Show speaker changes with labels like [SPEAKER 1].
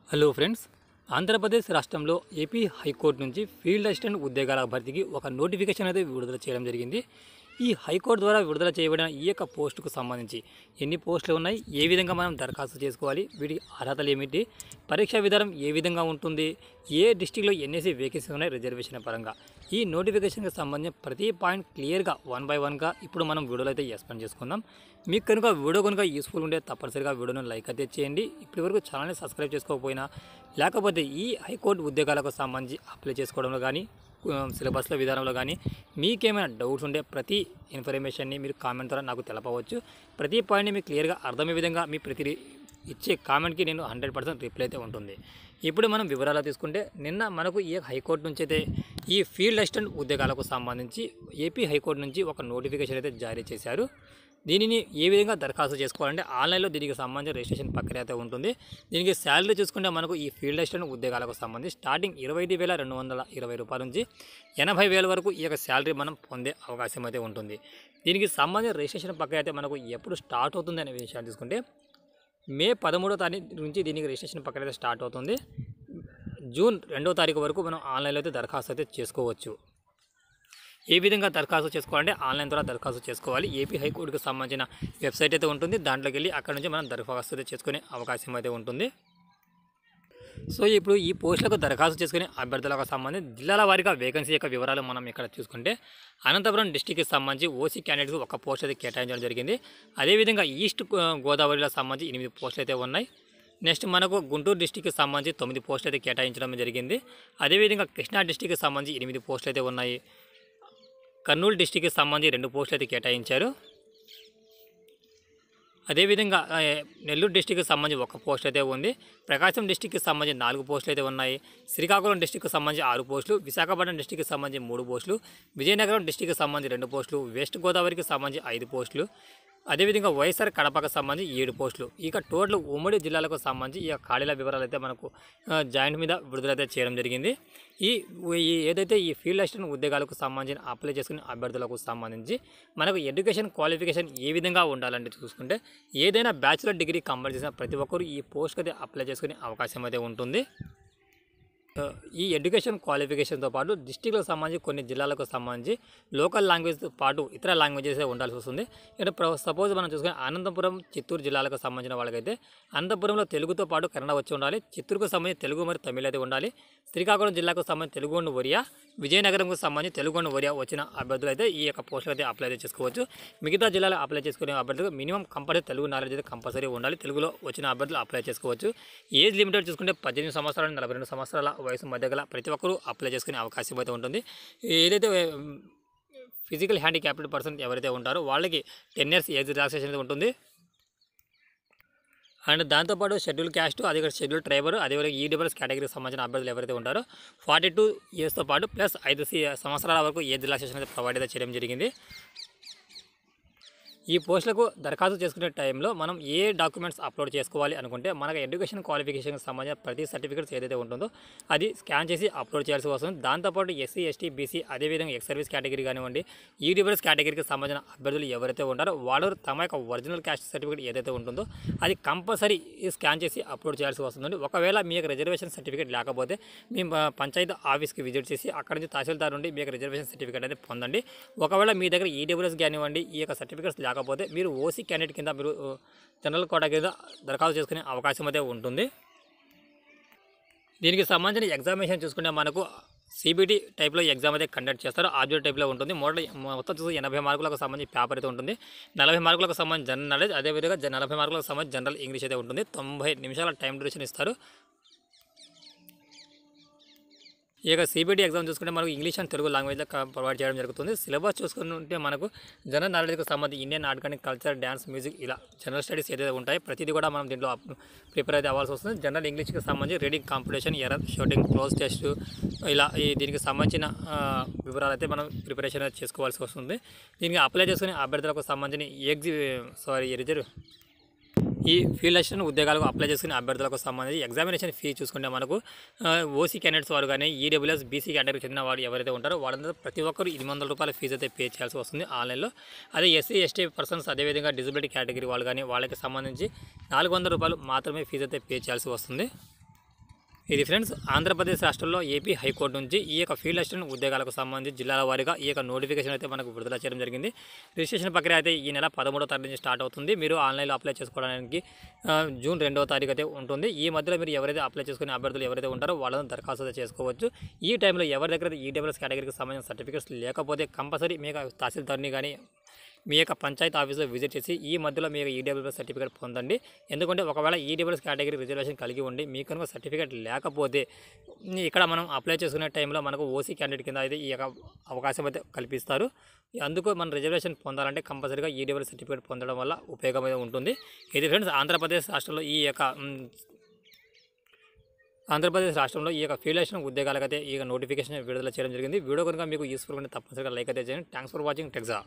[SPEAKER 1] Hello friends, Andhra Pradesh రాష్ట్రంలో AP high court నుంచి field assistant ఉద్యోగాల భర్తీకి ఒక నోటిఫికేషన్ అయితే విడుదల చేయడం జరిగింది. ఈ హైకోర్టు ద్వారా విడుదల చేయబడిన ఈ యొక్క పోస్టుకు సంబంధించి ఎన్ని పోస్టులు ఉన్నాయి, ఏ విధంగా మనం దరఖాస్తు చేసుకోవాలి, వీటి అర్హతలు ఏమిటి, పరీక్షా విధానం ఏ విధంగా ఉంటుంది, ఏ డిస్టిక్లో ఎన్ఎస్సీ వేకెన్సీ ఉన్నాయి రిజర్వేషన్ పరంగా, ఈ నోటిఫికేషన్కి సంబంధించిన ప్రతి పాయింట్ క్లియర్గా 1 by 1గా ఇప్పుడు మనం వీడియోలో అయితే ఎక్స్ప్లెయిన్ చేసుకుందాం. మీకు కనుక వీడియో కనుక యూస్ఫుల్ ఉంటే తప్పనిసరిగా వీడియోను లైక్ అయితే చేయండి. ఇప్పటివరకు ఛానల్ని సబ్స్క్రైబ్ చేసుకోకపోయినా, లేకపోతే ఈ హైకోర్టు ఉద్యోగాలకు సంబంధించి అప్లై చేసుకోవడంలో కానీ, సిలబస్ల విధానంలో కానీ మీకేమైనా డౌట్స్ ఉంటే ప్రతి ఇన్ఫర్మేషన్ని మీరు కామెంట్ ద్వారా నాకు తెలపవచ్చు. ప్రతి పాయింట్ని మీకు క్లియర్గా అర్థమయ్యే విధంగా మీ ప్రతి ఇచ్చే కామెంట్కి నేను 100% రిప్లై అయితే ఉంటుంది. ఇప్పుడు మనం వివరాలు తీసుకుంటే, నిన్న మనకు ఈ హైకోర్టు నుంచి అయితే ఈ ఫీల్డ్ అసిస్టెంట్ ఉద్యోగాలకు సంబంధించి ఏపీ హైకోర్టు నుంచి ఒక నోటిఫికేషన్ అయితే జారీ చేశారు. దీనిని ఏ విధంగా దరఖాస్తు చేసుకోవాలంటే ఆన్లైన్లో దీనికి సంబంధించిన రిజిస్ట్రేషన్ ప్రక్రియ అయితే ఉంటుంది. దీనికి శాలరీ చూసుకుంటే మనకు ఈ ఫీల్డ్ అసిస్టెంట్ ఉద్యోగాలకు సంబంధించి స్టార్టింగ్ 25,220 రూపాయల నుంచి 80,000 వరకు ఈ యొక్క శాలరీ మనం పొందే అవకాశం అయితే ఉంటుంది. దీనికి సంబంధించిన రిజిస్ట్రేషన్ ప్రక్రియ అయితే మనకు ఎప్పుడు స్టార్ట్ అవుతుంది అనే విషయాన్ని తీసుకుంటే, మే 13వ తారీఖు నుంచి దీనికి రిజిస్ట్రేషన్ ప్రక్రియ అయితే స్టార్ట్ అవుతుంది. జూన్ 2వ తారీఖు వరకు మనం ఆన్లైన్లో అయితే దరఖాస్తు అయితే చేసుకోవచ్చు. ఏ విధంగా దరఖాస్తు చేసుకోవాలంటే ఆన్లైన్ ద్వారా దరఖాస్తు చేసుకోవాలి. ఏపీ హైకోర్టుకు సంబంధించిన వెబ్సైట్ అయితే ఉంటుంది. దాంట్లోకి వెళ్ళి అక్కడ నుంచి మనం దరఖాస్తు అయితే చేసుకునే అవకాశం అయితే ఉంటుంది. సో ఇప్పుడు ఈ పోస్టులకు దరఖాస్తు చేసుకునే అభ్యర్థులకు సంబంధించి జిల్లాల వారీగా వేకెన్సీ యొక్క వివరాలు మనం ఇక్కడ చూసుకుంటే, అనంతపురం డిస్టిక్కి సంబంధించి ఓసీ క్యాండిడేట్స్ ఒక పోస్ట్ అయితే కేటాయించడం జరిగింది. అదేవిధంగా ఈస్ట్ గోదావరిలో సంబంధించి 8 పోస్టులు అయితే ఉన్నాయి. నెక్స్ట్ మనకు గుంటూరు డిస్టిక్కి సంబంధించి 9 పోస్టులు అయితే కేటాయించడం జరిగింది. అదేవిధంగా కృష్ణా డిస్టిక్కి సంబంధించి 8 పోస్టులు అయితే ఉన్నాయి. కర్నూలు డిస్టిక్కి సంబంధించి 2 పోస్టులు అయితే కేటాయించారు. అదేవిధంగా నెల్లూరు డిస్టిక్కి సంబంధించి 1 పోస్ట్ అయితే ఉంది. ప్రకాశం డిస్టిక్కి సంబంధించి 4 పోస్టులు అయితే ఉన్నాయి. శ్రీకాకుళం డిస్టిక్కి సంబంధించి 6 పోస్టులు, విశాఖపట్నం డిస్టిక్కి సంబంధించి 3 పోస్టులు, విజయనగరం డిస్టిక్కి సంబంధించి 2 పోస్టులు, వెస్ట్ గోదావరికి సంబంధించి 5 పోస్టులు, అదేవిధంగా వైఎస్ఆర్ కడపకు సంబంధించి 7 పోస్టులు. ఇక టోటల్ ఉమ్మడి జిల్లాలకు సంబంధించి ఈ ఖాళీల వివరాలు అయితే మనకు జాయింట్ మీద విడుదలైతే చేయడం జరిగింది. ఈ ఏదైతే ఈ ఫీల్డ్ అసిస్టెంట్ ఉద్యోగాలకు సంబంధించిన అప్లై చేసుకునే అభ్యర్థులకు సంబంధించి మనకు ఎడ్యుకేషన్ క్వాలిఫికేషన్ ఏ విధంగా ఉండాలంటే చూసుకుంటే, ఏదైనా బ్యాచిలర్ డిగ్రీ కంప్లీట్ చేసిన ప్రతి ఒక్కరు ఈ పోస్ట్కి అయితే అప్లై చేసుకునే అవకాశం అయితే ఉంటుంది. ఈ ఎడ్యుకేషన్ క్వాలిఫికేషన్తో పాటు డిస్టిక్లకు సంబంధించి కొన్ని జిల్లాలకు సంబంధించి లోకల్ లాంగ్వేజ్తో పాటు ఇతర లాంగ్వేజెస్ ఉండాల్సి వస్తుంది. ఇక్కడ సపోజ్ మనం చూసుకుని అనంతపురం, చిత్తూరు జిల్లాలకు సంబంధించిన వాళ్ళకైతే అనంతపురంలో తెలుగుతో పాటు కన్నడ వచ్చి ఉండాలి. చిత్తూరుకు సంబంధించి తెలుగు మరియు తమిళ అయితే ఉండాలి. శ్రీకాకుళం జిల్లాకు సంబంధించి తెలుగు అండ్ ఒరియా, విజయనగరంకు సంబంధించి తెలుగు అండ్ ఒరియా వచ్చిన అభ్యర్థులు అయితే ఈ యొక్క పోస్టులు అయితే అప్లై అయితే చేసుకోవచ్చు. మిగతా జిల్లాలో అప్లై చేసుకునే అభ్యర్థులు మినిమం కంపల్సరీ తెలుగు నాలెడ్జ్ అయితే కంపల్సరీ ఉండాలి. తెలుగులో వచ్చిన అభ్యర్థులు అప్లై చేసుకోవచ్చు. ఏజ్ లిమిటెడ్ చూసుకుంటే 18 సంవత్సరాల నుండి 42 సంవత్సరాల వయసు మధ్య గల ప్రతి ఒక్కరూ అప్లై చేసుకునే అవకాశం అయితే ఉంటుంది. ఏదైతే ఫిజికల్ హ్యాండిక్యాప్డ్ పర్సన్ ఎవరైతే ఉంటారో వాళ్ళకి 10 years ఏజ్ రిలాక్సేషన్ అయితే ఉంటుంది. అండ్ దాంతోపాటు షెడ్యూల్ క్యాస్ట్, అదే షెడ్యూల్ ట్రైబర్, అదేవిధంగా ఈడబ్ల్యూఎస్ కేటగిరీకి సంబంధించిన అభ్యర్థులు ఎవరైతే ఉంటారో 42 yearsతో పాటు ప్లస్ 5 సంవత్సరాల వరకు ఏజ్ రిలాక్సేషన్ అయితే ప్రొవైడ్ అయితే చేయడం జరిగింది. ఈ పోస్టులకు దరఖాస్తు చేసుకునే టైంలో మనం ఏ డాక్యుమెంట్స్ అప్లోడ్ చేసుకోవాలి అనుకుంటే, మనకు ఎడ్యుకేషన్ క్వాలిఫికేషన్కి సంబంధించిన ప్రతి సర్టిఫికేట్స్ ఏదైతే ఉంటుందో అది స్కాన్ చేసి అప్లోడ్ చేయాల్సి వస్తుంది. దాంతోపాటు ఎస్సీ, ఎస్టీ, బీసీ, అదేవిధంగా ఎక్స్ సర్వీస్ కేటగిరీ కానివ్వండి, ఈడబ్ల్యూఎస్ కేటగిరీకి సంబంధించిన అభ్యర్థులు ఎవరైతే ఉంటారో వాళ్ళు తమ యొక్క ఒరిజినల్ క్యాస్ట్ సర్టిఫికేట్ ఏదైతే ఉంటుందో అది కంపల్సరీ స్కాన్ చేసి అప్లోడ్ చేయాల్సి వస్తుంది. ఒకవేళ మీ యొక్క రిజర్వేషన్ సర్టిఫికేట్ లేకపోతే మీ పంచాయతీ ఆఫీస్కి విజిట్ చేసి అక్కడి నుంచి తహసీల్దార్ నుండి మీ యొక్క రిజర్వేషన్ సర్టిఫికేట్ అయితే పొందండి. ఒకవేళ మీ దగ్గర ఈడబ్ల్యూఎస్ కానివ్వండి ఈ యొక్క సర్టిఫికేట్స్ లేకపోతే మీరు ఓసీ క్యాండిడేట్ కింద మీరు జనరల్ కోటా కింద దరఖాస్తు చేసుకునే అవకాశం అయితే ఉంటుంది. దీనికి సంబంధించిన ఎగ్జామినేషన్ చూసుకుంటే మనకు సిబిటి టైప్లో ఎగ్జామ్ అయితే కండక్ట్ చేస్తారు. ఆబ్జెక్ట్ టైప్లో ఉంటుంది. మొత్తం చూసి 80 మార్కులకు సంబంధించి పేపర్ అయితే ఉంటుంది. 40 మార్కులకు సంబంధించి జనరల్ నాలెడ్జ్, అదేవిధంగా 40 మార్కులకు సంబంధించి జనరల్ ఇంగ్లీష్ అయితే ఉంటుంది. 90 నిమిషాల టైం డ్యూరేషన్ ఇస్తారు. ఈ యొక్క సిబిటి ఎగ్జామ్ చూసుకుంటే మనకు ఇంగ్లీష్ అండ్ తెలుగు లాంగ్వేజ్లో ప్రొవైడ్ చేయడం జరుగుతుంది. సిలబస్ చూసుకుంటే మనకు జనరల్ నాలెడ్జ్కి సంబంధించి Indian organic culture, dance, music ఇలా జనరల్ స్టడీస్ ఏదైతే ఉంటాయి ప్రతిదీ కూడా మనం దీంట్లో ప్రిపేర్ అయితే అవ్వాల్సి వస్తుంది. జనరల్ ఇంగ్లీష్కి సంబంధించి reading competition, error shooting, cloze test ఇలా దీనికి సంబంధించిన వివరాలు అయితే మనం ప్రిపరేషన్ చేసుకోవాల్సి వస్తుంది. దీనికి అప్లై చేసుకునే అభ్యర్థులకు సంబంధించిన ఈ ఫీల్డ్ అసిస్టెంట్ ఉద్యోగాలకు అప్లై చేసుకునే అభ్యర్థులకు సంబంధించి ఎగ్జామినేషన్ ఫీ చూసుకుంటే మనకు ఓసీ క్యాండిడేట్స్ వారు కానీ ఈడబ్ల్యూఎస్, బీసీ కేటగిరీకి చెందిన వారు ఎవరైతే ఉంటారో వాళ్ళందరూ ప్రతి ఒక్కరు 800 రూపాయల ఫీజు అయితే పే చేయాల్సి వస్తుంది ఆన్లైన్లో. అదే ఎస్సీ, ఎస్టీ పర్సన్స్, అదేవిధంగా డిజబిలిటీ కేటగిరీ వాళ్ళు కానీ వాళ్ళకి సంబంధించి 400 రూపాయలు మాత్రమే ఫీజు అయితే పే చేయాల్సి వస్తుంది. ఇది ఫ్రెండ్స్ ఆంధ్రప్రదేశ్ రాష్ట్రంలో ఏపీ హైకోర్టు నుంచి ఈ యొక్క ఫీల్డ్ అసిస్టెంట్ ఉద్యోగాలకు సంబంధించి జిల్లాల వారీగా ఈ యొక్క నోటిఫికేషన్ అయితే మనకు విడుదల చేయడం జరిగింది. రిజిస్ట్రేషన్ ప్రక్రియ అయితే ఈ నెల 13వ తారీఖు నుంచి స్టార్ట్ అవుతుంది. మీరు ఆన్లైన్లో అప్లై చేసుకోవడానికి జూన్ 2వ తారీఖు అయితే ఉంటుంది. ఈ మధ్యలో మీరు ఎవరైతే అప్లై చేసుకునే అభ్యర్థులు ఎవరైతే ఉంటారో వాళ్ళని దరఖాస్తు అయితే చేసుకోవచ్చు. ఈ టైంలో ఎవరి దగ్గర ఈడబ్ల్యూఎస్ కేటగిరీకి సంబంధించిన సర్టిఫికేట్స్ లేకపోతే కంపల్సరీ మీకు తహసీల్దార్ని కానీ మీ యొక్క పంచాయతీ ఆఫీస్లో విజిట్ చేసి ఈ మధ్యలో మీకు ఈడబ్ల్యూఎస్ సర్టిఫికేట్ పొందండి. ఎందుకంటే ఒకవేళ ఈడబ్ల్యూఎస్ కేటగిరీ రిజర్వేషన్ కలిగి ఉండి మీకు కనుక సర్టిఫికేట్ లేకపోతే ఇక్కడ మనం అప్లై చేసుకునే టైంలో మనకు ఓసీ క్యాండిడేట్ కింద అయితే ఈ యొక్క అవకాశం అయితే కల్పిస్తారు. అందుకు మనం రిజర్వేషన్ పొందాలంటే కంపల్సరీగా ఈడబ్ల్యూఎస్ సర్టిఫికేట్ పొందడం వల్ల ఉపయోగం అయితే ఉంటుంది. ఇది ఫ్రెండ్స్ ఆంధ్రప్రదేశ్ రాష్ట్రంలో ఈ యొక్క ఫీల్డ్ అసిస్టెంట్ ఉద్యోగాలకైతే ఈ నోటిఫికేషన్ విడుదల చేయడం జరిగింది. వీడియో కనుక మీకు యూస్ఫుల్ ఉంటే తప్పనిసరిగా లైక్ అయితే చేయండి. Thanks for watching టెక్జా.